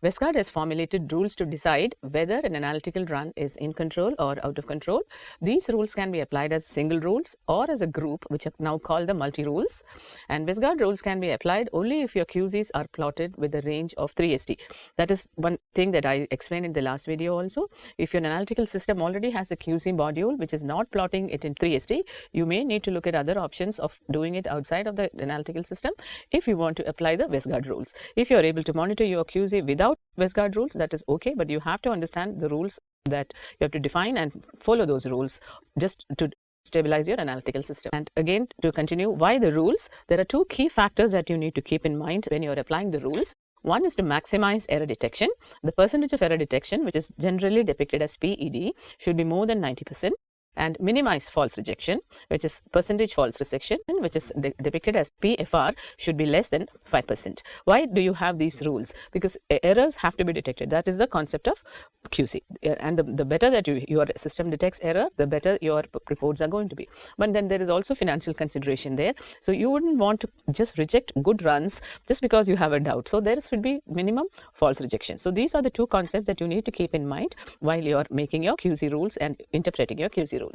Westgard has formulated rules to decide whether an analytical run is in control or out of control. These rules can be applied as single rules or as a group, which are now called the multi-rules. And Westgard rules can be applied only if your QCs are plotted with a range of 3SD. That is one thing that I explained in the last video also. If your analytical system already has a QC module which is not plotting it in 3SD, you may need to look at other options of doing it outside of the analytical system if you want to apply the Westgard rules. If you are able to monitor your QC without Westgard rules, that is okay, but you have to understand the rules that you have to define and follow those rules just to stabilize your analytical system. And again, to continue, why the rules? There are two key factors that you need to keep in mind when you are applying the rules. One is to maximize error detection. The percentage of error detection, which is generally depicted as PED, should be more than 90%. And minimize false rejection, which is percentage false rejection, which is depicted as PFR, should be less than 5%. Why do you have these rules? Because errors have to be detected. That is the concept of QC. And the better that your system detects error, the better your reports are going to be. But then there is also financial consideration there. So you wouldn't want to just reject good runs just because you have a doubt. So there should be minimum false rejection. So these are the two concepts that you need to keep in mind while you are making your QC rules and interpreting your QC rules.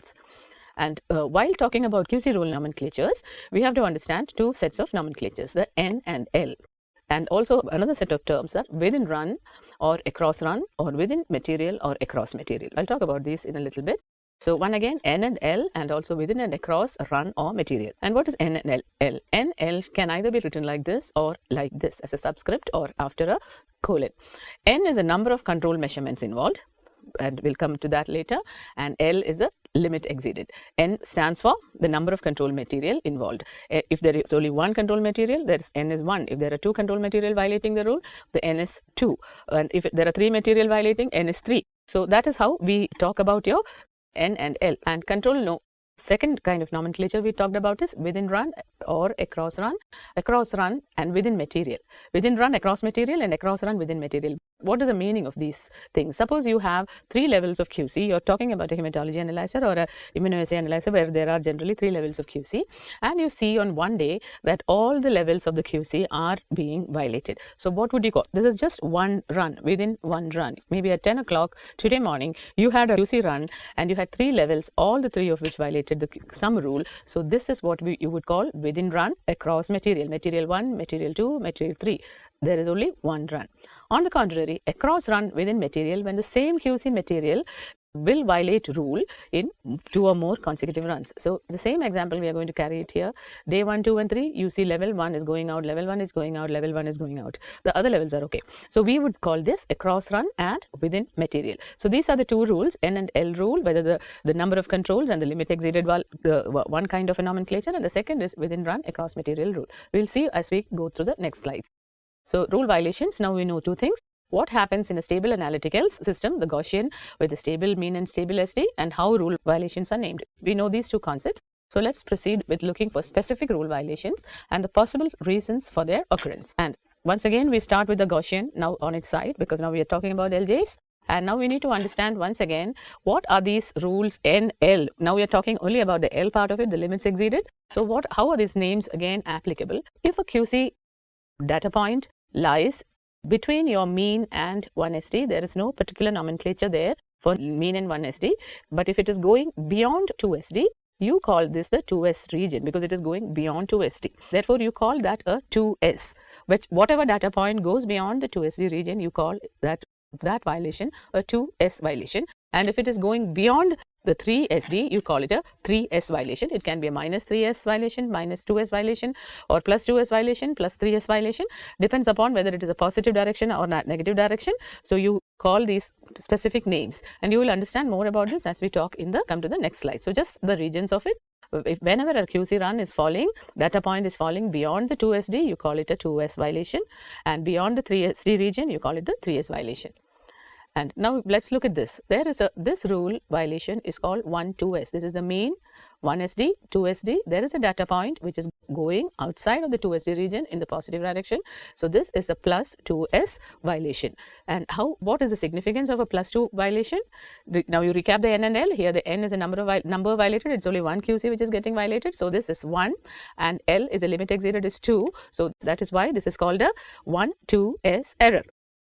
And while talking about QC rule nomenclatures, we have to understand two sets of nomenclatures, the N and L. And also another set of terms are within run or across run or within material or across material. I'll talk about these in a little bit. So one again, N and L, and also within and across run or material. And what is N and L? N, L can either be written like this or like this as a subscript or after a colon. N is a number of control measurements involved, and we'll come to that later, and L is a limit exceeded. N stands for the number of control material involved. If there is only one control material, there is N is 1. If there are two control material violating the rule, the N is 2. And if there are 3 material violating, N is 3. So that is how we talk about your N and L. And control second kind of nomenclature we talked about is within run or across run and within material. Within run, across material, and across run, within material. What is the meaning of these things? Suppose you have 3 levels of QC. You're talking about a hematology analyzer or a immunoassay analyzer where there are generally 3 levels of QC, and you see on one day that all the levels of the QC are being violated. So what would you call? This is just one run, within one run. Maybe at 10 o'clock today morning, you had a QC run and you had 3 levels, all the 3 of which violated some rule. So this is what you would call within run across material. Material 1, material 2, material 3. There is only one run. On the contrary, across run within material, when the same QC material will violate rule in 2 or more consecutive runs. So the same example we are going to carry it here. Day 1, 2 and 3, you see level 1 is going out, level 1 is going out, level 1 is going out. The other levels are okay. So we would call this across run and within material. So these are the 2 rules, N and L rule, whether the number of controls and the limit exceeded one kind of a nomenclature, and the second is within run across material rule. We'll see as we go through the next slides. So rule violations, now we know 2 things. What happens in a stable analytical system, the Gaussian with a stable mean and stable SD, and how rule violations are named. We know these 2 concepts. So let's proceed with looking for specific rule violations and the possible reasons for their occurrence. And once again, we start with the Gaussian now on its side, because now we are talking about LJs. And now we need to understand once again, what are these rules N, L? Now we are talking only about the L part of it, the limits exceeded. So how are these names again applicable? If a QC data point lies between your mean and 1SD, there is no particular nomenclature there for mean and 1SD. But if it is going beyond 2SD, you call this the 2S region, because it is going beyond 2SD. Therefore, you call that a 2S. Whatever data point goes beyond the 2SD region, you call that violation a 2S violation. And if it is going beyond the 3SD, you call it a 3S violation. It can be a minus 3S violation, minus 2S violation, or plus 2S violation, plus 3S violation. Depends upon whether it is a positive direction or negative direction. So you call these specific names, and you will understand more about this as we come to the next slide. So just the regions of it. Whenever a QC run is falling, data point is falling beyond the 2SD, you call it a 2S violation, and beyond the 3SD region, you call it the 3S violation. And now let's look at this. This rule violation is called 1-2S. This is the mean, 1SD, 2SD. There is a data point which is going outside of the 2SD region in the positive direction. So this is a plus 2S violation. And what is the significance of a plus 2 violation? Now you recap the N and L. Here the N is a number violated. It's only one QC which is getting violated. So this is 1, and L is a limit exceeded is 2. So that is why this is called a 1-2S error.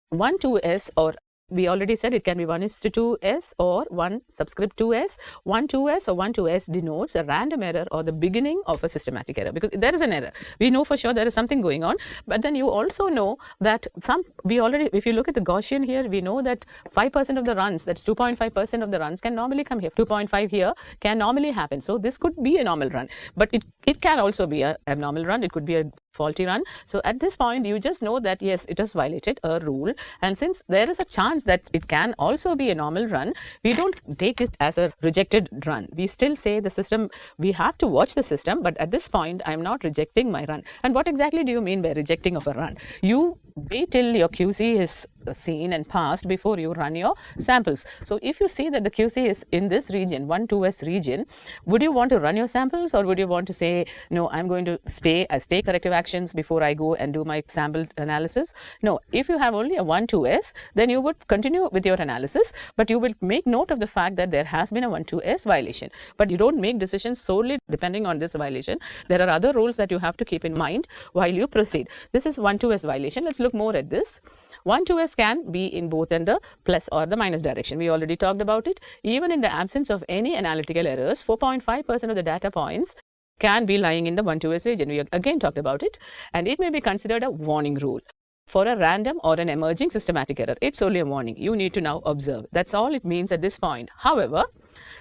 1 2s, or we already said it can be 1:2s or 1 subscript 2s. 1 2s or 1 2s denotes a random error or the beginning of a systematic error, because there is an error. We know for sure there is something going on, but then you also know that if you look at the Gaussian here, we know that 5% of the runs, that's 2.5% of the runs can normally come here. 2.5 here can normally happen. So this could be a normal run, but it can also be a abnormal run. It could be a faulty run. So at this point, you just know that yes, it has violated a rule, and since there is a chance that it can also be a normal run, we don't take it as a rejected run. We still say the system, we have to watch the system, but at this point I am not rejecting my run. And what exactly do you mean by rejecting of a run? You wait till your QC is seen and passed before you run your samples. So if you see that the QC is in this region, 1 2s region, would you want to run your samples, or would you want to say, no, I'm going to stay corrective actions before I go and do my sample analysis? No, if you have only a 1 2s, then you would continue with your analysis, but you will make note of the fact that there has been a 1 2s violation. But you don't make decisions solely depending on this violation. There are other rules that you have to keep in mind while you proceed. This is 1 2s violation. Let's look more at this. 1 2s can be in both in the plus or the minus direction. We already talked about it. Even in the absence of any analytical errors, 4.5% of the data points can be lying in the 1 2s region. We again talked about it, and it may be considered a warning rule. For a random or an emerging systematic error, it's only a warning. You need to now observe. That's all it means at this point. However,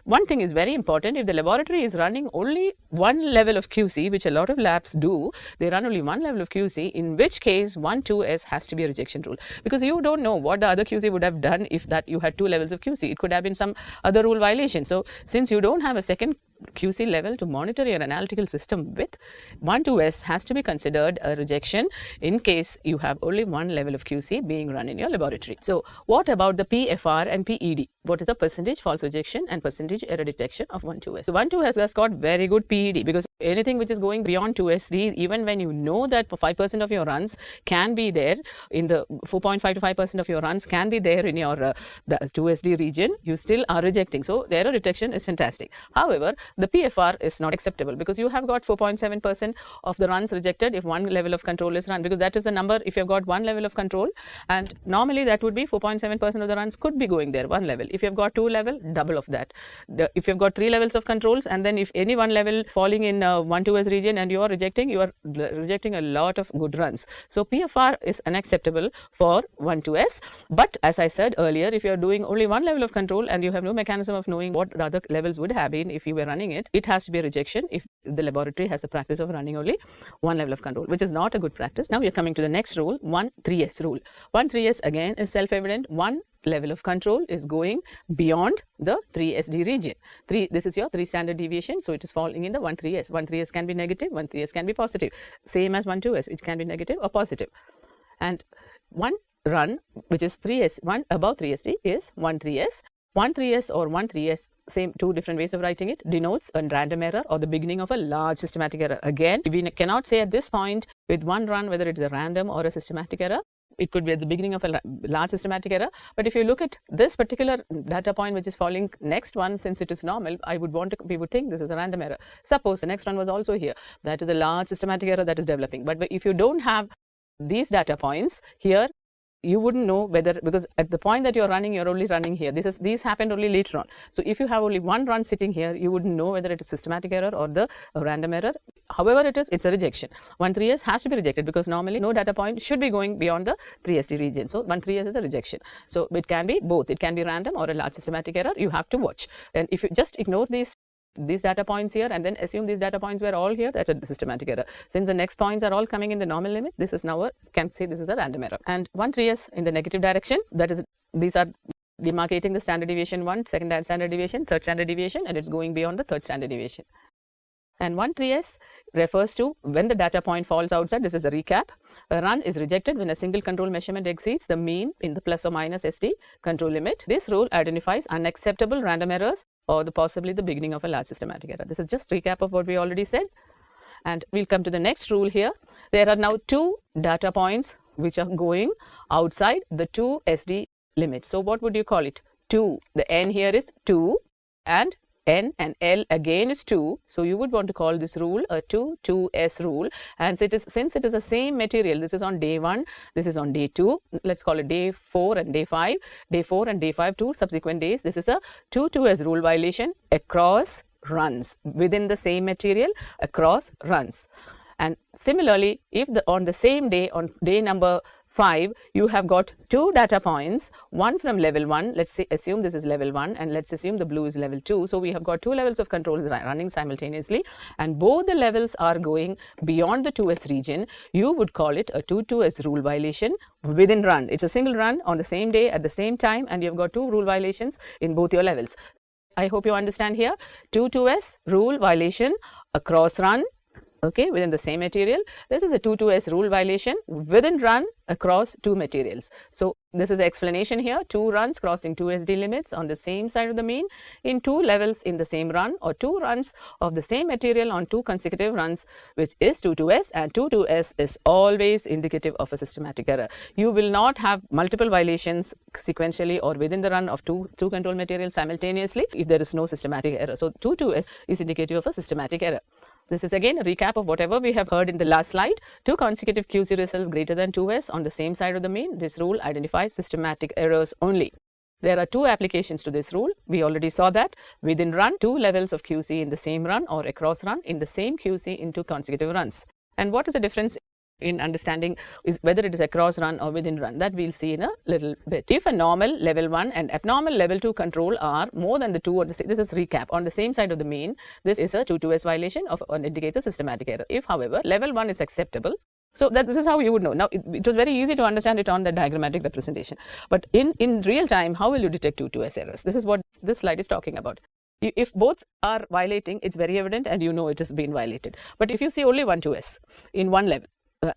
one thing is very important. If the laboratory is running only one level of QC, which a lot of labs do, they run only one level of QC, in which case 1 2s has to be a rejection rule, because you don't know what the other QC would have done if that you had 2 levels of QC. It could have been some other rule violation. So since you don't have a second QC level to monitor your analytical system with, 1 2s has to be considered a rejection in case you have only one level of QC being run in your laboratory. So what about the PFR and PED? What is the percentage false rejection and percentage error detection of 1 2s? So 1 2s has got very good PED, because anything which is going beyond 2SD, even when you know that 5% of your runs can be there in the 4.5 to 5% of your runs can be there in your the 2SD region, you still are rejecting. So the error detection is fantastic. However, the PFR is not acceptable, because you have got 4.7% of the runs rejected if one level of control is run, because that is the number if you've got one level of control, and normally that would be 4.7% of the runs could be going there, one level. If you've got 2 level, double of that. If you've got 3 levels of controls, and then if any one level falling in 1 2s region and you are rejecting a lot of good runs. So PFR is unacceptable for 1 2s. But as I said earlier, if you are doing only one level of control and you have no mechanism of knowing what the other levels would have been if you were running it, it has to be a rejection if the laboratory has a practice of running only one level of control, which is not a good practice. Now we are coming to the next rule, 1 3s rule. 1 3s again is self-evident. One level of control is going beyond the 3SD region. This is your 3 standard deviation, so it is falling in the 1 3s. 1 3s can be negative, 1 3s can be positive. Same as 1 2s, it can be negative or positive. And one run which is 3s, one above 3SD is 1 3s. 1 3s or 1 3s, same, 2 different ways of writing it, denotes a random error or the beginning of a large systematic error. Again, we cannot say at this point with one run whether it is a random or a systematic error. It could be at the beginning of a large systematic error. But if you look at this particular data point which is falling next one, since it is normal, we would think this is a random error. Suppose the next one was also here, that is a large systematic error that is developing. But if you don't have these data points here, you wouldn't know whether, because at the point that you're running, you're only running here. These happened only later on. So if you have only one run sitting here, you wouldn't know whether it is systematic error or the random error. However it is, it's a rejection. 1 3s has to be rejected, because normally no data point should be going beyond the 3SD region. So 1 3s is a rejection. So it can be both. It can be random or a large systematic error. You have to watch. And if you just ignore these data points here and then assume these data points were all here, that's a systematic error. Since the next points are all coming in the normal limit, this is now can say this is a random error. And 1 3s in the negative direction, that is, these are demarcating the standard deviation 1, second standard deviation, third standard deviation, and it's going beyond the third standard deviation. And 1 3s refers to when the data point falls outside. This is a recap. A run is rejected when a single control measurement exceeds the mean in the plus or minus SD control limit. This rule identifies unacceptable random errors or possibly the beginning of a large systematic error. This is just recap of what we already said. And we'll come to the next rule here. There are now 2 data points which are going outside the 2 SD limit. So what would you call it? 2. The n here is 2 and N and L again is 2. So you would want to call this rule a 2-2s rule. And since it is the same material, this is on day 1, this is on day 2. Let's call it day 4 and day 5. Day 4 and day 5, 2 subsequent days. This is a 2-2s rule violation across runs within the same material across runs. And similarly, if on the same day, on day number 5, you have got 2 data points, one from level 1, let's say assume this is level 1 and let's assume the blue is level 2. So we have got 2 levels of controls running simultaneously, and both the levels are going beyond the 2s region. You would call it a 2-2s rule violation within run. It's a single run on the same day at the same time, and you've got 2 rule violations in both your levels. I hope you understand here. 2-2s rule violation across run, okay, within the same material. This is a 2-2s rule violation within run across 2 materials. So this is the explanation here. 2 runs crossing 2 SD limits on the same side of the mean in 2 levels in the same run, or 2 runs of the same material on 2 consecutive runs, which is 2-2s, and 2-2s is always indicative of a systematic error. You will not have multiple violations sequentially or within the run of two control materials simultaneously if there is no systematic error. So 2-2s is indicative of a systematic error. This is again a recap of whatever we have heard in the last slide. 2 consecutive QC results greater than 2s on the same side of the mean. This rule identifies systematic errors only. There are 2 applications to this rule. We already saw that. Within run, 2 levels of QC in the same run, or across run in the same QC in 2 consecutive runs. And what is the difference in understanding is whether it is across run or within run? That we'll see in a little bit. If a normal level 1 and abnormal level 2 control are more than the 2 or the same, this is recap, on the same side of the mean, this is a 2-2s violation of and indicates a systematic error. If however level 1 is acceptable, so this is how you would know. Now it was very easy to understand it on the diagrammatic representation, but in real time, how will you detect 2-2s errors? This is what this slide is talking about. If both are violating, it's very evident and you know it has been violated. But if you see only 1-2s in one level,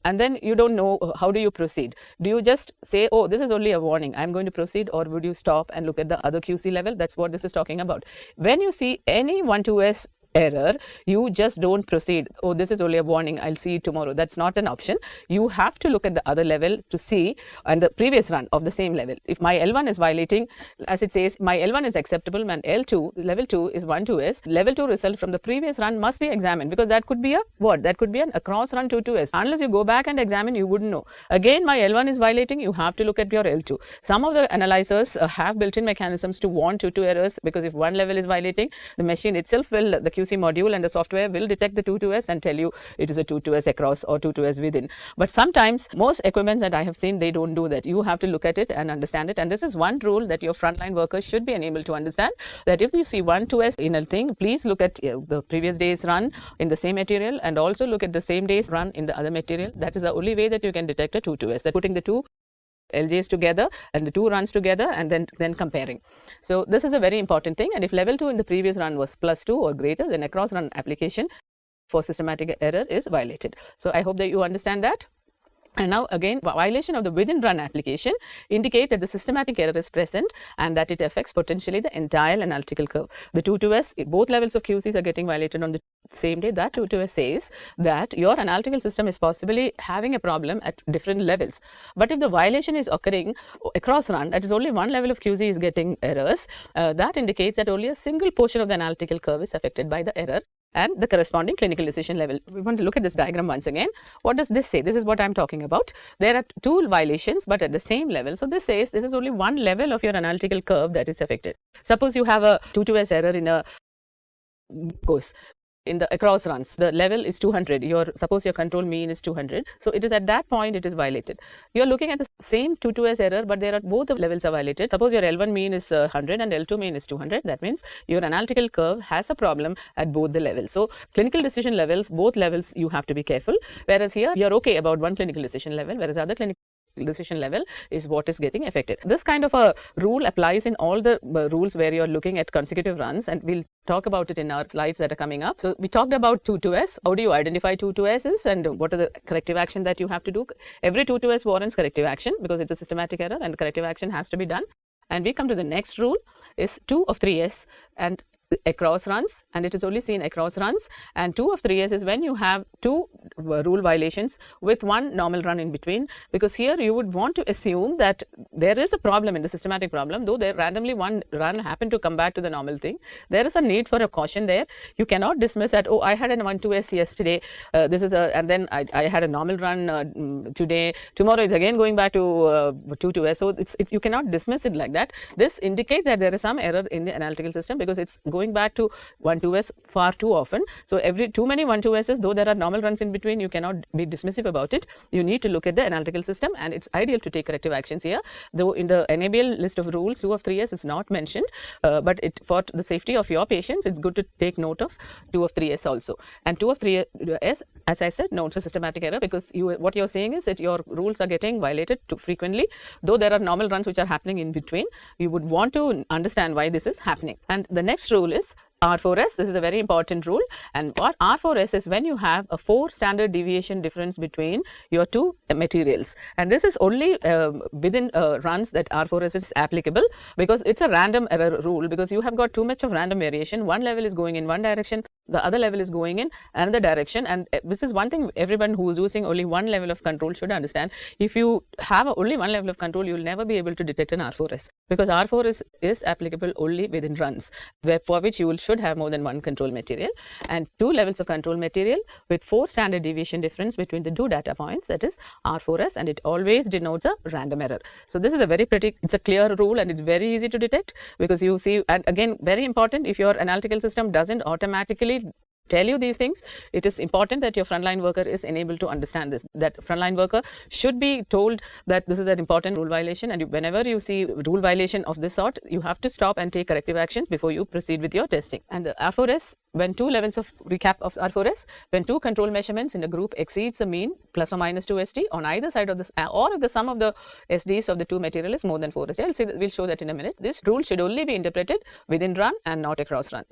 and then you don't know, how do you proceed? Do you just say, oh, this is only a warning, I'm going to proceed, or would you stop and look at the other QC level? That's what this is talking about. When you see any 1-2s error, you just don't proceed. Oh, this is only a warning, I'll see it tomorrow. That's not an option. You have to look at the other level to see, and the previous run of the same level. If my L1 is violating, as it says, my L1 is acceptable, and L2, level 2 is 1-2s, level 2 result from the previous run must be examined, because that could be a what? That could be an across run 2-2s. Unless you go back and examine, you wouldn't know. Again, my L1 is violating, you have to look at your L2. Some of the analyzers have built-in mechanisms to warn 2-2 errors, because if one level is violating, the machine itself will, the QC module and the software will detect the 2-2s and tell you it is a 2-2s across or 2-2s within. But sometimes most equipment that I have seen, they don't do that. You have to look at it and understand it, and this is one rule that your frontline workers should be enabled to understand, that if you see 1-2s in a thing, please look at the previous day's run in the same material and also look at the same day's run in the other material. That is the only way that you can detect a 2-2s, that putting the 2 LJs together and the 2 runs together and then comparing. So this is a very important thing, and if level 2 in the previous run was +2 or greater, then across run application for systematic error is violated. So I hope that you understand that. And now again, violation of the within run application indicate that the systematic error is present and that it affects potentially the entire analytical curve. The 2-2s, both levels of QCs are getting violated on the same day. That 2-2s says that your analytical system is possibly having a problem at different levels. But if the violation is occurring across run, that is only one level of QC is getting errors, that indicates that only a single portion of the analytical curve is affected by the error and the corresponding clinical decision level. We want to look at this diagram once again. What does this say? This is what I'm talking about. There are 2 violations but at the same level. So this says this is only one level of your analytical curve that is affected. Suppose you have a 2-2s error in a course. In the across runs, the level is 200. Suppose your control mean is 200. So it is at that point it is violated. You are looking at the same 2-2s error, but there are both the levels are violated. Suppose your L1 mean is 100 and L2 mean is 200. That means your analytical curve has a problem at both the levels. So clinical decision levels, both levels you have to be careful. Whereas here you are okay about one clinical decision level, whereas other clinical decision level is what is getting affected. This kind of a rule applies in all the rules where you are looking at consecutive runs, and we'll talk about it in our slides that are coming up. So we talked about 2-2s. How do you identify 2-2s and what are the corrective action that you have to do? Every 2-2s warrants corrective action because it's a systematic error and corrective action has to be done. And we come to the next rule is 2 of 3s, and across runs, and it is only seen across runs, and 2 of 3s is when you have 2 rule violations with 1 normal run in between, because here you would want to assume that there is a problem in the systematic problem, though there randomly 1 run happened to come back to the normal thing. There is a need for a caution there. You cannot dismiss that, oh, I had a 1-2s yesterday, this is a, and then I had a normal run today, tomorrow it's again going back to 2-2s. So you cannot dismiss it like that. This indicates that there is some error in the analytical system, because it's going back to 1-2s far too often. So too many 1-2s's, though there are normal runs in between, you cannot be dismissive about it. You need to look at the analytical system, and it's ideal to take corrective actions here. Though in the NABL list of rules, 2 of 3s is not mentioned, but for the safety of your patients, it's good to take note of 2 of 3s also. And 2 of 3s, as I said, notes a systematic error, because what you're saying is that your rules are getting violated too frequently, though there are normal runs which are happening in between. You would want to understand why this is happening. And the next rule is R4S. This is a very important rule, and what R4S is when you have a 4 standard deviation difference between your 2 materials, and this is only within runs that R4S is applicable, because it's a random error rule, because you have got too much of random variation. One level is going in one direction, the other level is going in another direction, and this is one thing everyone who is using only one level of control should understand. If you have only one level of control, you will never be able to detect an R4S, because R4S is applicable only within runs, for which you should have more than one control material, and 2 levels of control material with 4 standard deviation difference between the 2 data points, that is R4S, and it always denotes a random error. So this is a very it's a clear rule, and it's very easy to detect, because you see, and again very important, if your analytical system doesn't automatically tell you these things, it is important that your frontline worker is enabled to understand this, that frontline worker should be told that this is an important rule violation, and whenever you see rule violation of this sort, you have to stop and take corrective actions before you proceed with your testing. And the R4S, when 2 levels of recap of R4S, when 2 control measurements in a group exceeds the mean plus or minus 2 SD on either side of this, or if the sum of the SDs of the 2 material is more than 4 SD. We'll show that in a minute. This rule should only be interpreted within run and not across run.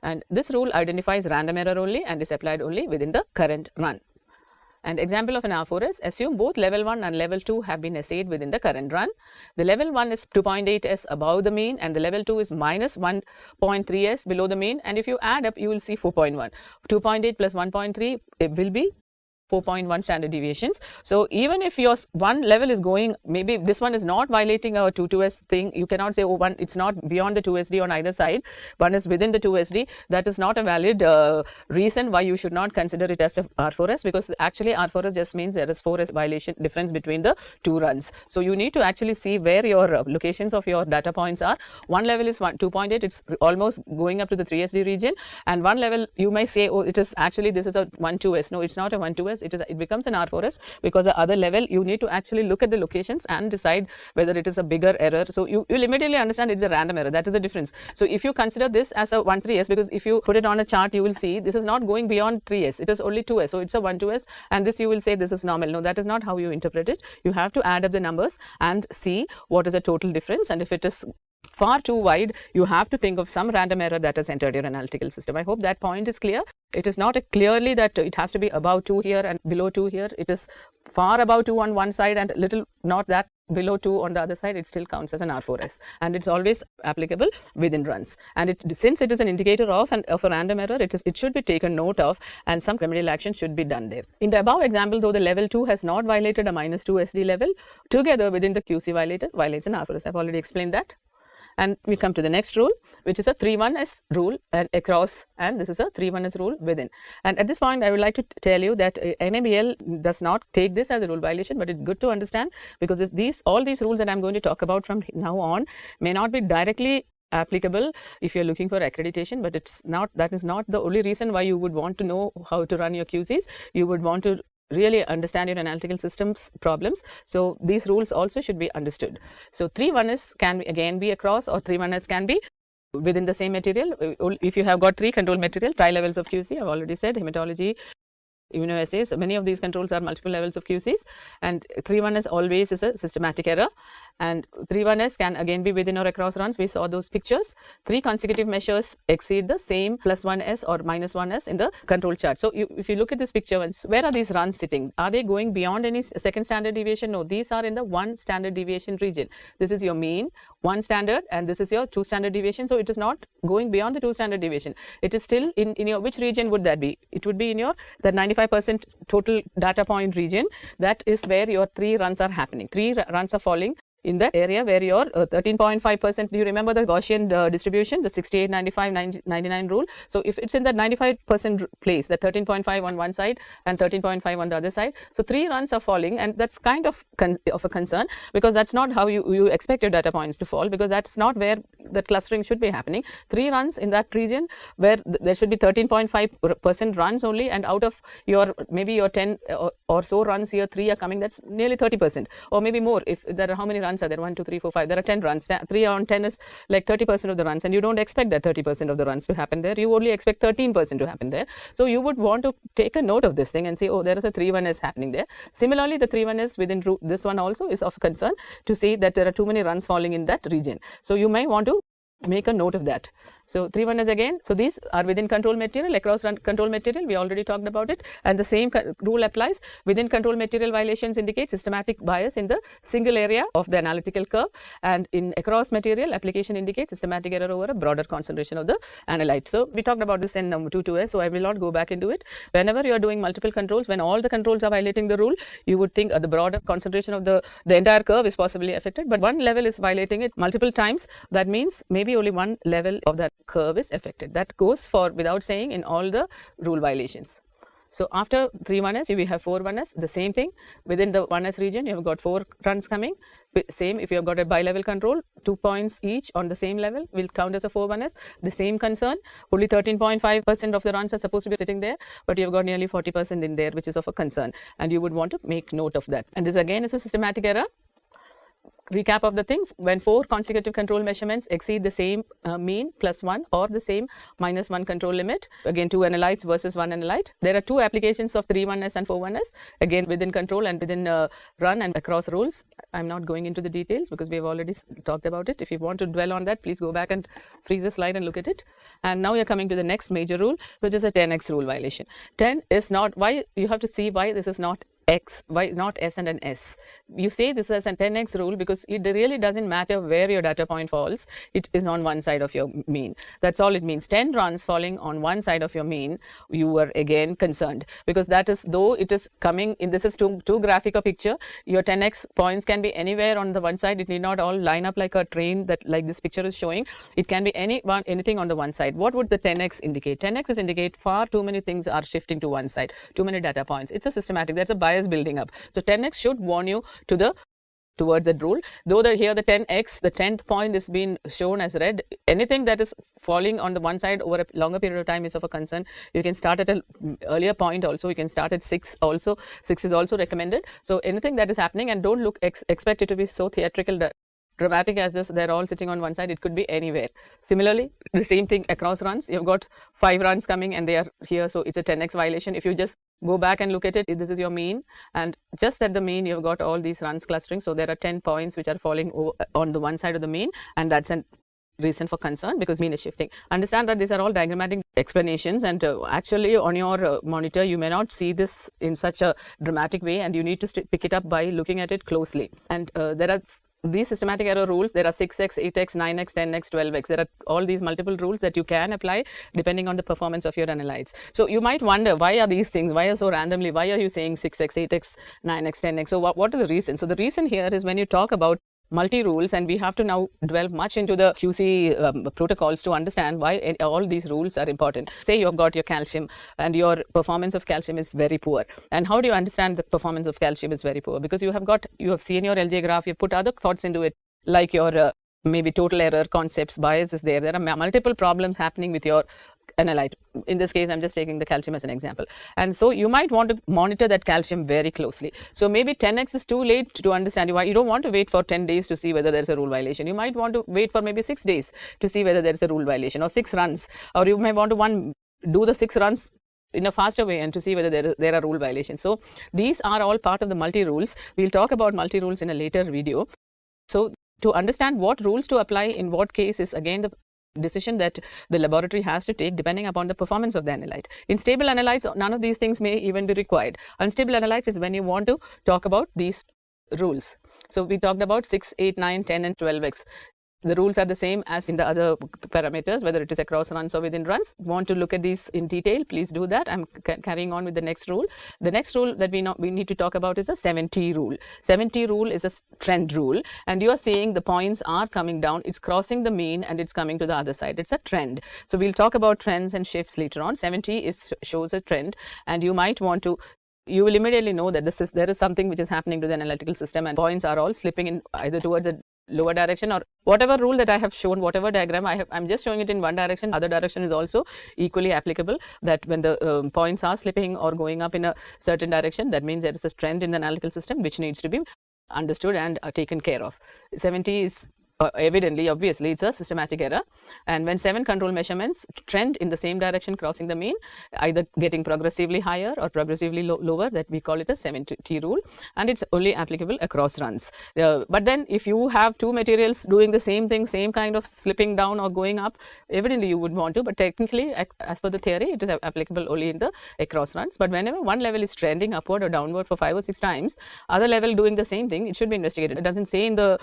And this rule identifies random error only and is applied only within the current run. And example of an R4S, assume both level 1 and level 2 have been assayed within the current run. The level 1 is 2.8s above the mean, and the level 2 is minus 1.3s below the mean, and if you add up, you will see 4.1. 2.8 plus 1.3, it will be 4.1 standard deviations. So even if your one level is going, maybe this one is not violating a 2-2s thing, you cannot say, oh, one, it's not beyond the 2SD on either side, one is within the 2SD. That is not a valid reason why you should not consider it as a R4S, because actually R4S just means there is 4S violation difference between the 2 runs. So you need to actually see where your locations of your data points are. One level is 2.8, it's almost going up to the 3SD region, and one level you may say, oh, it is actually, this is a 1-2s. No, it's not a 1-2s. It becomes an R4S, because the other level you need to actually look at the locations and decide whether it is a bigger error. So you will immediately understand it's a random error. That is the difference. So if you consider this as a 1-3s, because if you put it on a chart, you will see this is not going beyond 3s. It is only 2s. So it's a 1-2s, and this you will say this is normal. No, that is not how you interpret it. You have to add up the numbers and see what is the total difference, and if it is far too wide, you have to think of some random error that has entered your analytical system. I hope that point is clear. It is not clearly that it has to be above 2 here and below 2 here. It is far above 2 on one side and little not that below 2 on the other side. It still counts as an R4S, and it's always applicable within runs. And since it is an indicator of a random error, it should be taken note of, and some remedial action should be done there. In the above example, though the level 2 has not violated a minus 2 SD level, together within the QC violates an R4S. I've already explained that. And we come to the next rule, which is a 3-1s rule and across, and this is a 3-1s rule within. And at this point, I would like to tell you that NABL does not take this as a rule violation, but it's good to understand, because all these rules that I'm going to talk about from now on may not be directly applicable if you're looking for accreditation, but that is not the only reason why you would want to know how to run your QCs. You would want to really understand your analytical systems problems. So these rules also should be understood. So 3-1s can again be across, or 3-1s can be within the same material. If you have got 3 control material, tri-levels of QC, I've already said, hematology, immunoassays, many of these controls are multiple levels of QCs, and 3-1s always is a systematic error, and 3-1s can again be within or across runs. We saw those pictures. 3 consecutive measures exceed the same plus 1s or minus 1s in the control chart. So if you look at this picture, where are these runs sitting? Are they going beyond any second standard deviation? No, these are in the 1 standard deviation region. This is your mean, 1 standard and this is your 2 standard deviation. So it is not going beyond the 2 standard deviation. It is still in your, which region would that be? It would be in your the 95% total data point region. That is where your 3 runs are happening. 3 runs are falling in that area where your 13.5%, do you remember the Gaussian distribution, the 68, 95, 99 rule? So if it's in that 95% place, the 13.5 on one side and 13.5 on the other side, so 3 runs are falling, and that's kind of a concern, because that's not how you expect your data points to fall, because that's not where the clustering should be happening. 3 runs in that region where there should be 13.5% runs only, and out of your maybe your 10 or so runs here, 3 are coming, that's nearly 30%, or maybe more. If there are how many runs are there? 1, 2, 3, 4, 5. There are 10 runs. 3 on 10 is like 30% of the runs, and you don't expect that 30% of the runs to happen there. You only expect 13% to happen there. So you would want to take a note of this thing and say, oh, there is a 3-1s happening there. Similarly, the 3-1s within this one also is of concern, to see that there are too many runs falling in that region. So you may want to make a note of that. So 3-1s again. So these are within control material, across control material, we already talked about it, and the same rule applies. Within control material, violations indicate systematic bias in the single area of the analytical curve, and in across material, application indicates systematic error over a broader concentration of the analyte. So we talked about this in 2.2s, so I will not go back into it. Whenever you are doing multiple controls, when all the controls are violating the rule, you would think the broader concentration of the entire curve is possibly affected, but one level is violating it multiple times. That means maybe only one level of that curve is affected. That goes for without saying in all the rule violations. So after 3-1s, we have 4-1s, the same thing. Within the 1s region, you have got 4 runs coming. Same, if you have got a bi-level control, 2 points each on the same level will count as a 4-1s. The same concern, only 13.5% of the runs are supposed to be sitting there, but you have got nearly 40% in there, which is of a concern, and you would want to make note of that. And this again is a systematic error. Recap of the thing: when 4 consecutive control measurements exceed the same mean plus 1 or the same minus 1 control limit, again 2 analytes versus 1 analyte. There are 2 applications of 3-1s and 4-1s, again within control and within run and across rules. I'm not going into the details because we've already talked about it. If you want to dwell on that, please go back and freeze the slide and look at it. And now you're coming to the next major rule, which is a 10x rule violation. 10 is not, why you have to see why this is not X, why not S and an S. You say this is a 10x rule because it really doesn't matter where your data point falls, it is on one side of your mean. That's all it means. 10 runs falling on one side of your mean, you were again concerned, because that is, though it is coming in, this is too graphic a picture, your 10x points can be anywhere on the one side. It need not all line up like a train that like this picture is showing. It can be anything on the one side. What would the 10x indicate? 10x is indicate far too many things are shifting to one side, too many data points. It's a systematic, that's a bias building up. So 10x should warn you towards that rule. Though here the 10x, the 10th point is being shown as red, anything that is falling on the one side over a longer period of time is of a concern. You can start at an earlier point also, you can start at 6 also. 6 is also recommended. So anything that is happening, and don't expect it to be so theatrical, dramatic as this, they're all sitting on one side, it could be anywhere. Similarly, the same thing across runs, you've got 5 runs coming and they are here, so it's a 10x violation. If you just go back and look at it, this is your mean, and just at the mean you've got all these runs clustering, so there are 10 points which are falling on the one side of the mean, and that's a reason for concern because mean is shifting. Understand that these are all diagrammatic explanations, and actually on your monitor you may not see this in such a dramatic way, and you need to pick it up by looking at it closely. And there are these systematic error rules. There are 6x, 8x, 9x, 10x, 12x. There are all these multiple rules that you can apply depending on the performance of your analytes. So you might wonder, why are these things? Why are so randomly? Why are you saying 6x, 8x, 9x, 10x? So what is the reason? So the reason here is when you talk about multi-rules, and we have to now delve much into the QC protocols to understand why all these rules are important. Say you've got your calcium and your performance of calcium is very poor. And how do you understand the performance of calcium is very poor? Because you have seen your LJ graph, you put other thoughts into it, like your maybe total error, concepts, bias is there. There are multiple problems happening with your analyte. In this case, I'm just taking the calcium as an example. And so you might want to monitor that calcium very closely. So maybe 10x is too late to understand. You don't want to wait for 10 days to see whether there's a rule violation. You might want to wait for maybe 6 days to see whether there's a rule violation, or 6 runs, or you may want to do the 6 runs in a faster way and to see whether there are rule violations. So these are all part of the multi-rules. We'll talk about multi-rules in a later video. So to understand what rules to apply in what case is again the decision that the laboratory has to take depending upon the performance of the analyte. In stable analytes, none of these things may even be required. Unstable analytes is when you want to talk about these rules. So we talked about 6, 8, 9, 10 and 12x. the rules are the same as in the other parameters, whether it is across runs or within runs. Want to look at these in detail, please do that. I'm carrying on with the next rule. The next rule that we need to talk about is the 7T rule. 7T rule is a trend rule, and you are seeing the points are coming down, it's crossing the mean and it's coming to the other side. It's a trend. So we'll talk about trends and shifts later on. 7T shows a trend, and you might want to, you will immediately know that there is something which is happening to the analytical system, and points are all slipping in either towards a lower direction, or whatever rule that I have shown, whatever diagram I'm just showing it in one direction. Other direction is also equally applicable, that when the points are slipping or going up in a certain direction, that means there is a trend in the analytical system which needs to be understood and taken care of. 7T is evidently, obviously, it's a systematic error, and when 7 control measurements trend in the same direction, crossing the mean, either getting progressively higher or progressively lower, that we call it a 7T rule, and it's only applicable across runs. But then if you have two materials doing the same thing, same kind of slipping down or going up, evidently you would want to, but technically as per the theory it is applicable only in the across runs. But whenever one level is trending upward or downward for 5 or 6 times, other level doing the same thing, it should be investigated. It doesn't say in the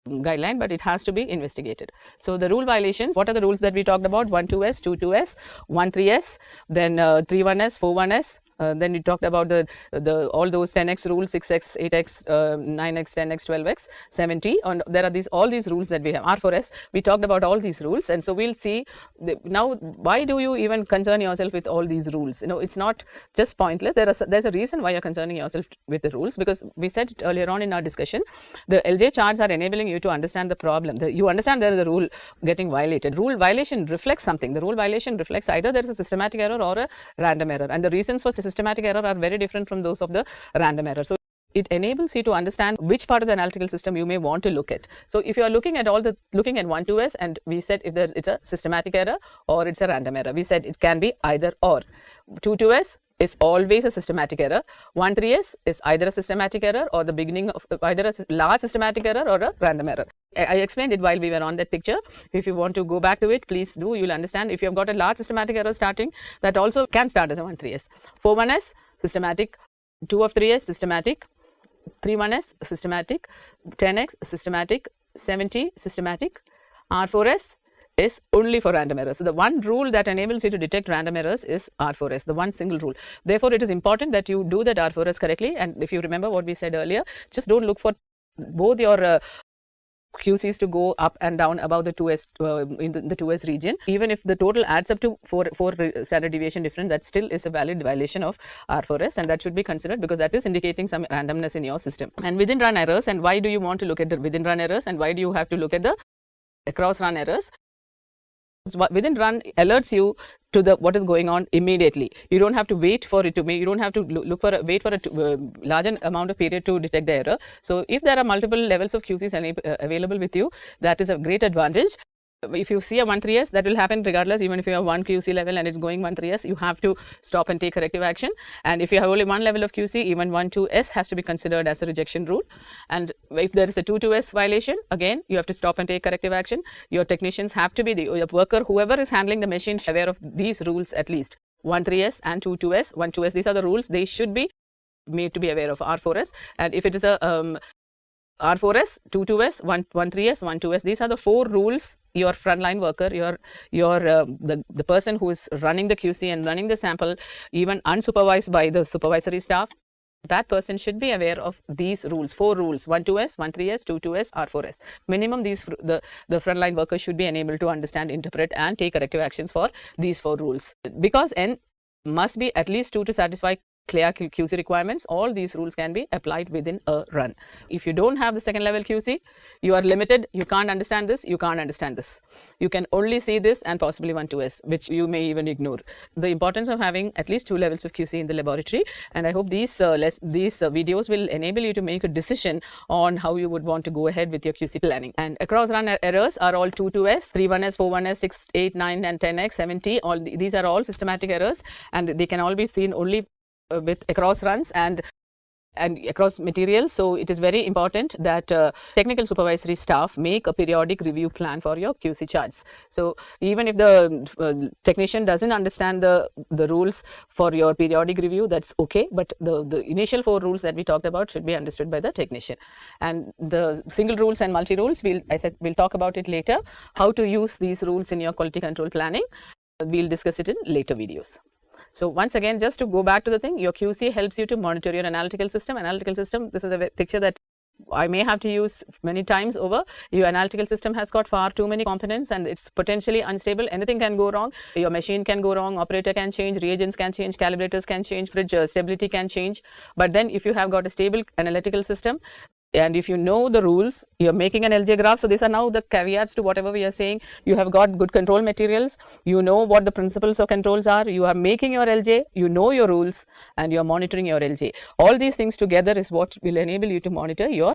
guideline, but it has to be investigated. So the rule violations, what are the rules that we talked about? 1-2s, 2-2s, 1-3s, then 3-1s, 4-1s. Then we talked about all those 10x rules, 6x, 8x, 9x, 10x, 12x, 7T, and there are all these rules that we have. R4S, we talked about all these rules, and so we'll see now why do you even concern yourself with all these rules? It's not just pointless. There's a reason why you're concerning yourself with the rules, because we said it earlier on in our discussion, the LJ charts are enabling you to understand the problem. You understand there is a rule getting violated. Rule violation reflects something. The rule violation reflects either there is a systematic error or a random error, and the reasons for systematic error are very different from those of the random error. So it enables you to understand which part of the analytical system you may want to look at. So if you are looking at 1-2s, and we said if it's a systematic error or it's a random error, we said it can be either or. 2-2s is always a systematic error. 1-3s is either a systematic error or the beginning of either a large systematic error or a random error. I explained it while we were on that picture. If you want to go back to it, please do. You'll understand. If you have got a large systematic error starting, that also can start as a 1-3s. 4-1s, systematic. 2-3s, systematic. 3-1s, systematic. 10x, systematic. 7T, systematic. R4s is only for random errors. So the one rule that enables you to detect random errors is R4S, the one single rule. Therefore, it is important that you do that R4S correctly. And if you remember what we said earlier, just don't look for both your QCs to go up and down above the 2s in the 2s region. Even if the total adds up to 4 standard deviation difference, that still is a valid violation of R4S, and that should be considered because that is indicating some randomness in your system. And within run errors, and why do you want to look at the within run errors, and why do you have to look at the across run errors? Within run alerts you to what is going on immediately. You don't have to wait for it to be, you don't have to wait for a larger amount of period to detect the error. So if there are multiple levels of QCs available with you, that is a great advantage. If you see a 1-3s, that will happen regardless. Even if you have one QC level and it's going 1-3s, you have to stop and take corrective action. And if you have only one level of QC, even 1-2s has to be considered as a rejection rule. And if there is a 2-2s violation, again you have to stop and take corrective action. Your technicians have to be your worker, whoever is handling the machine, aware of these rules at least. 1-3s and 2-2s, 1-2s, these are the rules they should be made to be aware of. R4s, and if it is a R4s, 2-2s, 1-3s, 1-2s. These are the 4 rules your frontline worker, the person who is running the QC and running the sample, even unsupervised by the supervisory staff, that person should be aware of these rules. 4 rules: 1-2s, 1-3s, 2-2s, R4s. Minimum the frontline worker should be enabled to understand, interpret, and take corrective actions for these 4 rules. Because N must be at least 2 to satisfy clear QC requirements, all these rules can be applied within a run. If you don't have the second level QC, you are limited. You can't understand this, you can't understand this. You can only see this and possibly 1-2s, which you may even ignore. The importance of having at least 2 levels of QC in the laboratory, and I hope these videos will enable you to make a decision on how you would want to go ahead with your QC planning. And across run errors are all 2-2s, 3-1s, 4-1s, 6, 8, 9, and 10x, 7T. These are all systematic errors, and they can all be seen only with across runs and and across materials. So it is very important that technical supervisory staff make a periodic review plan for your QC charts. So even if the technician doesn't understand the rules for your periodic review, that's okay, but the initial 4 rules that we talked about should be understood by the technician. And the single rules and multi rules, we'll talk about it later, how to use these rules in your quality control planning. We'll discuss it in later videos. So once again, just to go back to the thing, your QC helps you to monitor your analytical system. Analytical system, this is a picture that I may have to use many times over. Your analytical system has got far too many components and it's potentially unstable. Anything can go wrong. Your machine can go wrong, operator can change, reagents can change, calibrators can change, fridge stability can change. But then if you have got a stable analytical system, and if you know the rules, you're making an LJ graph. So these are now the caveats to whatever we are saying. You have got good control materials, you know what the principles of controls are, you are making your LJ, you know your rules, and you're monitoring your LJ. All these things together is what will enable you to monitor your